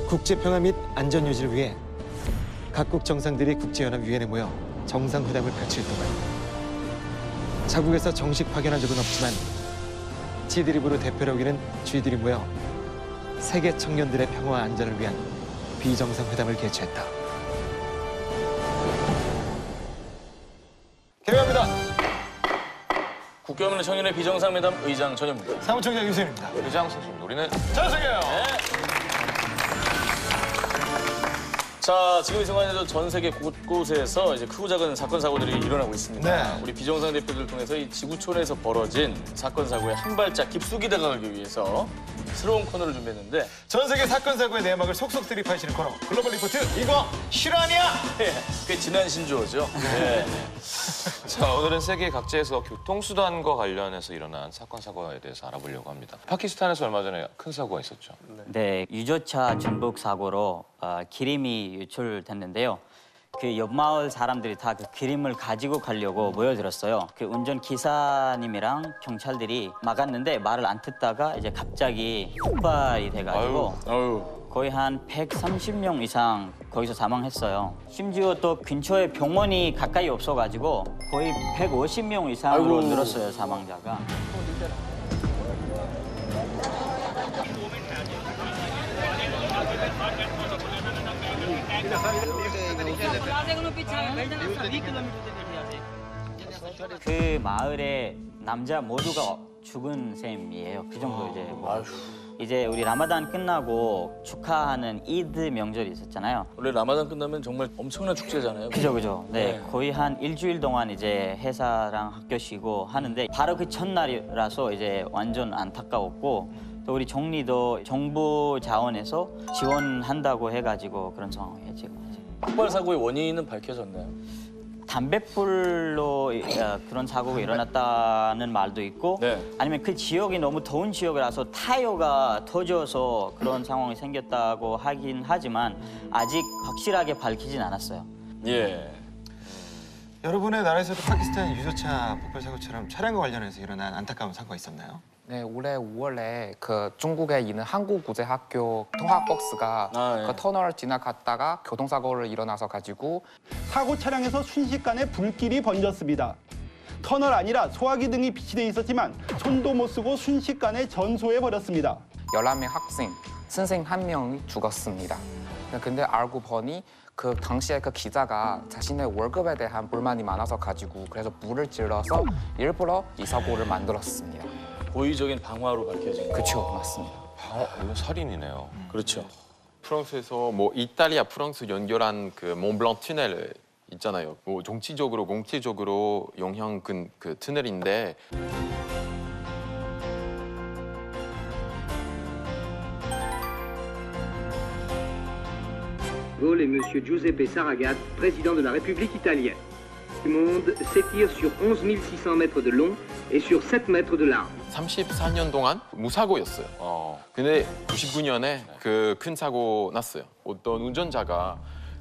국제평화 및 안전 유지를 위해 각국 정상들이 국제연합위원회에 모여 정상회담을 펼칠 동안 자국에서 정식 파견한 적은 없지만 T드립으로 대표를 여기는 G들이 모여 세계 청년들의 평화와 안전을 위한 비정상회담을 개최했다. 개회합니다. 국교연맹 청년의 비정상회담 의장 전현무입니다. 사무총장 유세윤입니다. 의장 선수 우리는 전승이에요. 네. 자, 지금 이 순간에도 전 세계 곳곳에서 이제 크고 작은 사건 사고들이 일어나고 있습니다. 네. 우리 비정상 대표들 통해서 이 지구촌에서 벌어진 사건 사고에 한 발짝 깊숙이 다가가기 위해서 새로운 코너를 준비했는데 전 세계 사건 사고의 내막을 속속 드립하시는 코너 글로벌 리포트 이거 실화냐? 꽤 지난 신조어죠. 네. 자, 오늘은 세계 각지에서 교통수단과 관련해서 일어난 사건 사고에 대해서 알아보려고 합니다. 파키스탄에서 얼마 전에 큰 사고가 있었죠. 네, 유조차 전복 사고로 기름이 유출됐는데요. 그 옆마을 사람들이 다 그 기름을 가지고 가려고 모여들었어요. 그 운전 기사님이랑 경찰들이 막았는데 말을 안 듣다가 이제 갑자기 폭발이 돼가지고 거의 한 130명 이상 거기서 사망했어요. 심지어 또 근처에 병원이 가까이 없어가지고 거의 150명 이상으로 늘었어요, 사망자가. 그 마을에 남자 모두가 죽은 셈이에요. 그 정도 이제 뭐. 이제 우리 라마단 끝나고 축하하는 이드 명절이 있었잖아요. 원래 라마단 끝나면 정말 엄청난 축제잖아요. 그죠. 네, 거의 한 일주일 동안 이제 회사랑 학교 쉬고 하는데 바로 그 첫날이라서 이제 완전 안타까웠고 또 우리 총리도 정부 자원에서 지원한다고 해가지고 그런 상황이에요 지금. 폭발 사고의 원인은 밝혀졌나요? 담뱃불로 그런 사고가 일어났다는 말도 있고 네. 아니면 그 지역이 너무 더운 지역이라서 타이어가 터져서 그런 상황이 생겼다고 하긴 하지만 아직 확실하게 밝히진 않았어요. 예. 여러분의 나라에서도 파키스탄 유조차 폭발 사고처럼 차량과 관련해서 일어난 안타까운 사고가 있었나요? 네, 올해 5월에 그 중국에 있는 한국구제학교 통학버스가 예. 그 터널을 지나갔다가 교통사고를 일어나서 가지고 사고 차량에서 순식간에 불길이 번졌습니다. 터널 아니라 소화기 등이 비치돼 있었지만 손도 못 쓰고 순식간에 전소해 버렸습니다. 11명 학생, 선생 1명이 죽었습니다. 근데 알고 보니 그 당시에 그 기자가 자신의 월급에 대한 불만이 많아서 가지고 그래서 불을 질러서 일부러 이 사고를 만들었습니다. 고의적인 방화로 밝혀진 거예요. 그렇죠, 맞습니다. 이거 살인이네요. 그렇죠. 프랑스에서 뭐 이탈리아, 프랑스 연결한 그 몬블랑 터널 있잖아요. 뭐 정치적으로, 공체적으로 영향 큰 그 터널인데. Gaulle et M. Giuseppe Saragat, président de la République italienne. Le monde s'étire sur 11 600 mètres de long et sur 7 mètres de large. 34년 동안 무사고였어요. 근데 99년에 그 큰 사고 났어요. 어떤 운전자가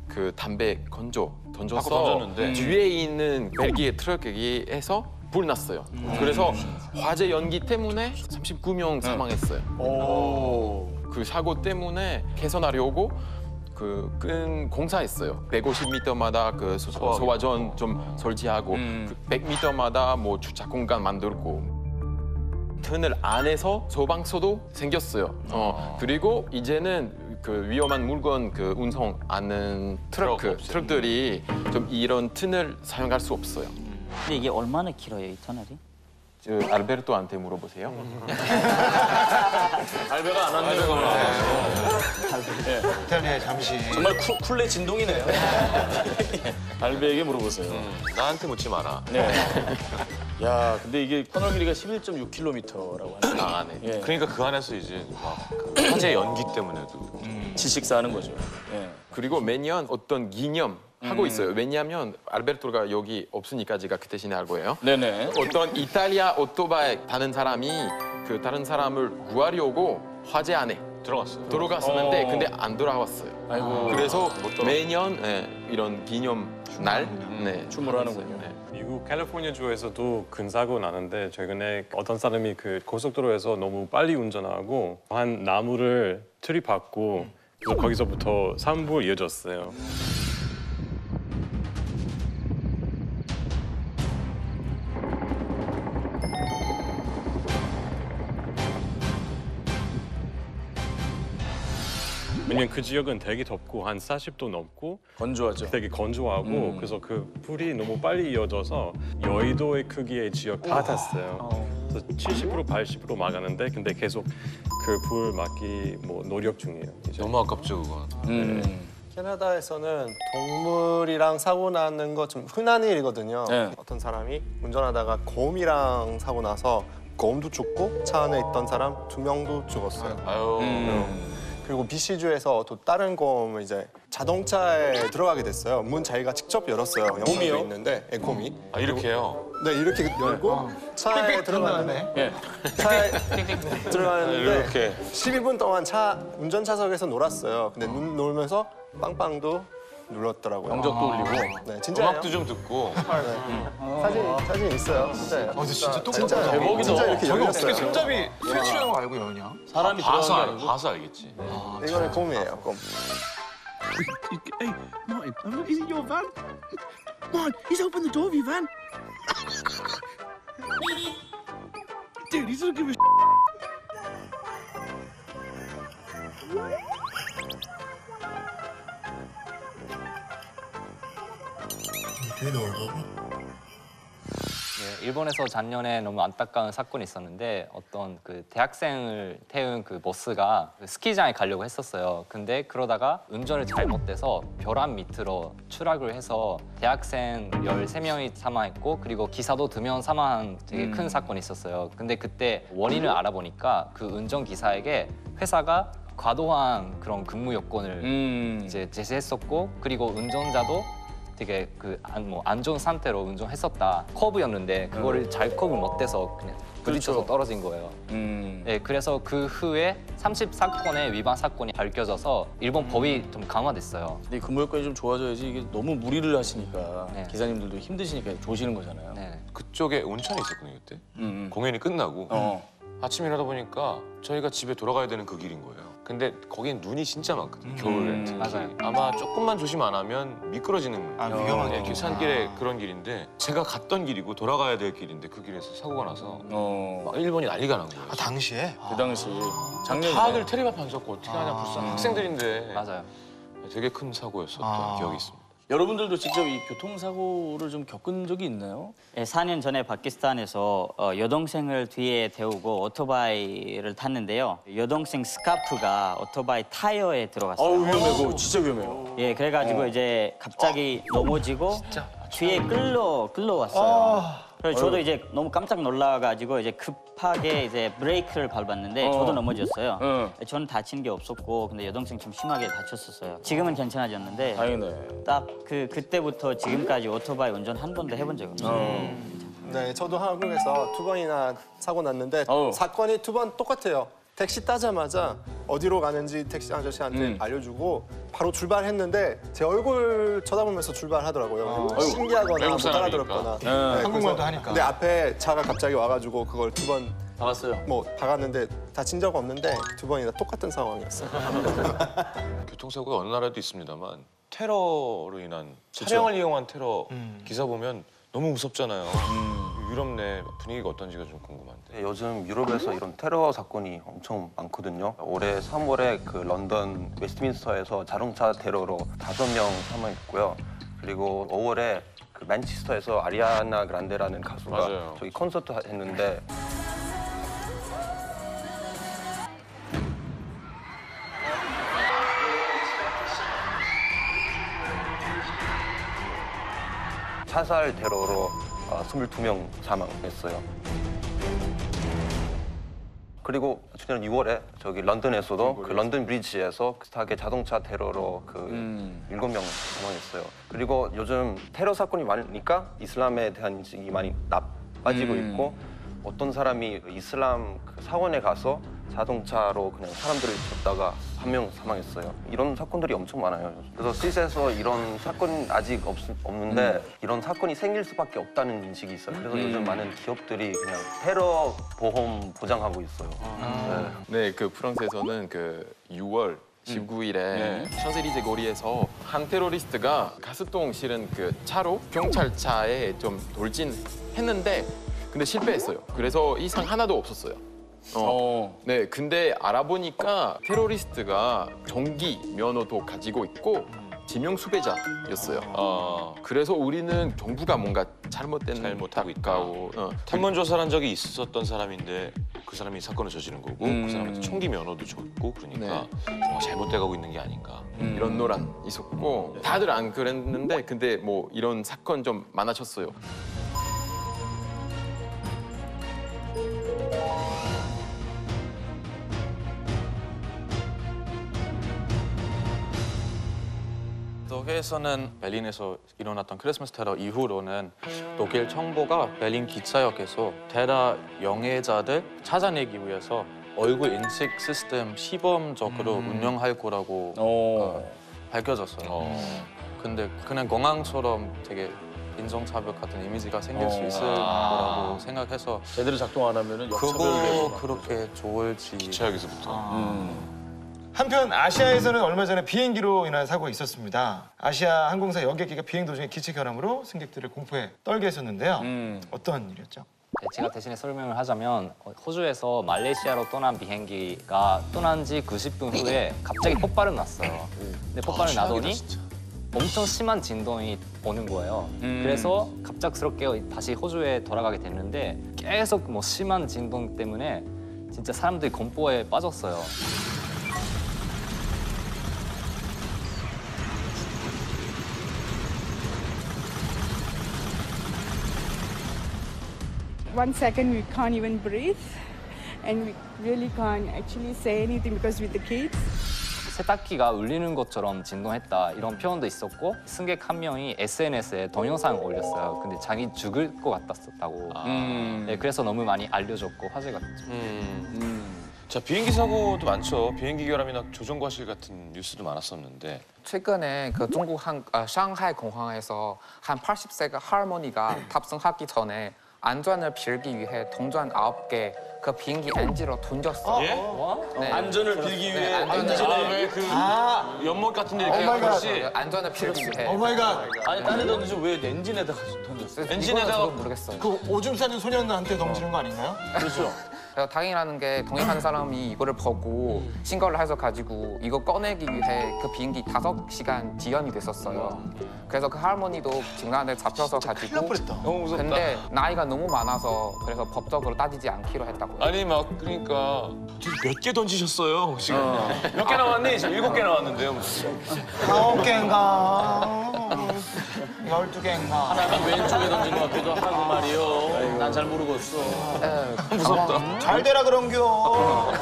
그 담배 던져서 던졌는데. 뒤에 있는 벨기에 트럭에서 불 났어요. 그래서 화재 연기 때문에 39명 사망했어요. 그 사고 때문에 개선하려고 그 끈 공사했어요. 150m마다 그 소화전 좀 설치하고 100m마다 뭐 주차 공간 만들고 터널 안에서 소방서도 생겼어요. 그리고 이제는 그 위험한 물건 그 운송하는 트럭들이 좀 이런 터널 사용할 수 없어요. 근데 이게 얼마나 길어요, 이 터널이? 저 알베르토한테 물어보세요. 알베가 안 왔네요. 이탈리아에 잠시 정말 쿨레 진동이네요. 알베에게 물어보세요. 나한테 묻지 마라. 네. 야, 근데 이게 터널 길이가 11.6km라고 하네요. 예. 그러니까 그 안에서 이제 막 화재 연기 때문에도 질식사하는 거죠. 예. 그리고 매년 어떤 기념 하고 있어요. 왜냐하면 알베르토가 여기 없으니까 제가 그 대신에 할 거예요. 네네. 어떤 이탈리아 오토바이 타는 사람이 그 다른 사람을 구하려고 화재 안에 들어갔었는데 근데 안 돌아왔어요. 아이고. 그래서 매년 이런 기념 날 춤을 하는군요. 미국 캘리포니아 주에서도 큰 사고 나는데 최근에 어떤 사람이 그 고속도로에서 너무 빨리 운전하고 한 나무를 들이받고 그래서 거기서부터 3부 이어졌어요. 왜냐면 그 지역은 되게 덥고 한 40도 넘고 건조하죠. 되게 건조하고 그래서 그 불이 너무 빨리 이어져서 여의도의 크기의 지역 다 탔어요. 그래서 70% 80% 막았는데 근데 계속 그 불 막기 뭐 노력 중이에요. 이제. 너무 아깝죠 그건. 캐나다에서는 동물이랑 사고 나는 거 좀 흔한 일이거든요. 네. 어떤 사람이 운전하다가 곰이랑 사고 나서 곰도 죽고 차 안에 있던 사람 2명도 죽었어요. 아유. 그리고 BC주에서 또 다른 곰은 이제 자동차에 들어가게 됐어요. 문 자기가 직접 열었어요. 곰이요? 있는데, 예, 곰이. 아 이렇게요? 네, 이렇게 열고 차에 들어갔는데, 네. 차에 들어갔는데 이렇게. 12분 동안 운전차석에서 놀았어요. 근데 놀면서 빵빵도 눌렀더라고요. 경적도 울리고. 네, 진짜예요. 음악도 좀 듣고. 사진 있어요. 진짜예요. 진짜 진짜 대박이다. 진짜 이렇게 열렸어요. 손잡이 스위치라는 거 알고 여냐? 사람이 들어간 게 아니고. 봐서 알겠지. 이거는 곰이에요. 곰. Hey, Martin, is it your van? Martin, he's opened the door of your van. Dude, he's gonna give a 네, 일본에서 작년에 너무 안타까운 사건이 있었는데 어떤 그 대학생을 태운 그 버스가 그 스키장에 가려고 했었어요. 근데 그러다가 운전을 잘못돼서 벼랑 밑으로 추락을 해서 대학생 13명이 사망했고 그리고 기사도 2명 사망한 되게 큰 사건이 있었어요. 근데 그때 원인을 알아보니까 그 운전기사에게 회사가 과도한 그런 근무 요건을 이제 제시했었고 그리고 운전자도 되게 안 좋은 상태로 운전했었다. 커브였는데 그거를 잘 커브 못해서 그냥 부딪혀서 떨어진 거예요. 네, 그래서 그 후에 34건의 위반 사건이 밝혀져서 일본 법이 좀 강화됐어요. 이 근무 여건이 좀 좋아져야지 이게 너무 무리를 하시니까 네. 기사님들도 힘드시니까 조시는 거잖아요. 네. 그쪽에 온천이 있었거든요 그때. 공연이 끝나고 아침에 일어나다 보니까 저희가 집에 돌아가야 되는 그 길인 거예요. 근데 거긴 눈이 진짜 많거든요. 겨울에 특히. 맞아요. 아마 조금만 조심 안 하면 미끄러지는 위험하겠죠. 네, 산길에 그런 길인데 제가 갔던 길이고 돌아가야 될 길인데 그 길에서 사고가 나서 막 일본이 난리가 난 거예요. 당시에? 그 당시 작년에 다들 테레비판 안 썼고 어떻게 하냐 불쌍한 학생들인데 맞아요. 되게 큰 사고였었던 기억이 있습니다. 여러분들도 직접 이 교통사고를 좀 겪은 적이 있나요? 4년 전에 파키스탄에서 여동생을 뒤에 태우고 오토바이를 탔는데요. 여동생 스카프가 오토바이 타이어에 들어갔어요. 아우 위험해, 그거 진짜 위험해요. 예, 그래가지고 이제 갑자기 넘어지고 뒤에 끌려왔어요. 그래서 저도 이제 너무 깜짝 놀라가지고 이제 급하게 이제 브레이크를 밟았는데 저도 넘어졌어요. 저는 다친 게 없었고 근데 여동생 좀 심하게 다쳤었어요. 지금은 괜찮아졌는데 다행이네. 딱 그때부터 지금까지 오토바이 운전 한 번도 해본 적 없어요. 네, 저도 한국에서 2번이나 사고 났는데 사건이 2번 똑같아요. 택시 따자마자 어디로 가는지 택시 아저씨한테 알려주고 바로 출발했는데 제 얼굴 쳐다보면서 출발하더라고요. 신기하거나 못 알아들었거나. 네, 한국말도 하니까. 근데 앞에 차가 갑자기 와가지고 그걸 2번 박았어요. 박았는데 다친 적 없는데 2번이나 똑같은 상황이었어요. 교통사고가 어느 나라에도 있습니다만 테러로 인한 차량을 이용한 테러 기사 보면 너무 무섭잖아요. 유럽 내 분위기가 어떤지가 좀 궁금한데. 요즘 유럽에서 이런 테러 사건이 엄청 많거든요. 올해 3월에 그 런던 웨스트민스터에서 자동차 테러로 5명 사망했고요. 그리고 5월에 그 맨체스터에서 아리아나 그란데라는 가수가 맞아요. 저기 콘서트 했는데 사살 테러로 22명 사망했어요. 그리고 작년 6월에 저기 런던에서도 그 런던 브리지에서 비슷하게 자동차 테러로 그 7명 사망했어요. 그리고 요즘 테러 사건이 많으니까 이슬람에 대한 인식이 많이 나빠지고 있고 어떤 사람이 이슬람 그 사원에 가서 자동차로 그냥 사람들을 쳤다가 1명 사망했어요. 이런 사건들이 엄청 많아요. 그래서 스위스에서 이런 사건 아직 없는데 이런 사건이 생길 수밖에 없다는 인식이 있어요. 그래서 요즘 많은 기업들이 그냥 테러 보험 보장하고 있어요. 네, 그 프랑스에서는 그 6월 19일에 셔젤리제 거리에서 한 테러리스트가 가스통 실은 그 차로 경찰차에 좀 돌진했는데 근데 실패했어요. 그래서 이상 하나도 없었어요. 네, 근데 알아보니까 테러리스트가 전기 면허도 가지고 있고 지명 수배자였어요. 그래서 우리는 정부가 뭔가 잘못하고 있다고. 탐문 조사를 한 적이 있었던 사람인데 그 사람이 사건을 저지른 거고 그 사람한테 총기 면허도 줬고 그러니까 뭔가 잘못돼가고 있는 게 아닌가. 이런 논란 있었고 다들 안 그랬는데 근데 뭐 이런 사건 좀 많아졌어요. 독일에서는 베를린에서 일어났던 크리스마스 테러 이후로는 독일 정부가 베를린 기차역에서 테러 영해자들 찾아내기 위해서 얼굴 인식 시스템 시범적으로 운영할 거라고 밝혀졌어요. 근데 그냥 공항처럼 되게 인종차별 같은 이미지가 생길 수 있을 거라고 생각해서 제대로 작동 안 하면은 그거 그렇게 좋을지 기차역에서부터. 한편 아시아에서는 얼마 전에 비행기로 인한 사고가 있었습니다. 아시아 항공사 여객기가 비행 도중에 기체 결함으로 승객들을 공포에 떨게 했었는데요. 어떤 일이었죠? 네, 제가 대신에 설명을 하자면 호주에서 말레이시아로 떠난 비행기가 떠난 지 90분 후에 갑자기 폭발은 났어요. 근데 폭발을 나더니 엄청 심한 진동이 오는 거예요. 그래서 갑작스럽게 다시 호주에 돌아가게 됐는데 계속 뭐 심한 진동 때문에 진짜 사람들이 공포에 빠졌어요. One second we can't even breathe and we really can't actually say anything because with the kids. 세탁기가 울리는 것처럼 진동했다 이런 표현도 있었고 승객 한 명이 SNS에 동영상을 올렸어요. 근데 자기 죽을 것 같았었다고. 네, 그래서 너무 많이 알려졌고 화제가 됐죠. 자, 비행기 사고도 많죠. 비행기 결함이나 조종 과실 같은 뉴스도 많았었는데. 최근에 그 중국 상하이 공항에서 한 80세가 할머니가 탑승하기 전에 안전을 빌기 위해 동전 9개 그 비행기 엔진으로 던졌어. 예? 네. 안전을 빌기 위해 안전을 연못 같은 데 이렇게 그렇지. 안전을 빌기 위해. 오 마이 갓. 아니 딴에 던지지 왜 엔진에다가 던졌어요? 엔진에다가 모르겠어요. 그 오줌 싸는 소년한테 던지는 거 아닌가요? 그렇죠. 당연하는 게 동행하는 사람이 이거를 보고 신고를 해서 가지고 이거 꺼내기 위해 그 비행기 5시간 지연이 됐었어요. 그래서 그 할머니도 중간에 잡혀서 가지고 너무 무섭다. 근데 나이가 너무 많아서 그래서 법적으로 따지지 않기로 했다고요. 아니 막 그러니까 몇 개 던지셨어요 지금? 몇 개 나왔니? 지금 7개 나왔는데요. 9개인가 12개인가 하나는 왼쪽에 던진 것 같기도 하고 말이요. 난 잘 모르겠어. 무섭다. 잘 되라 그런겨.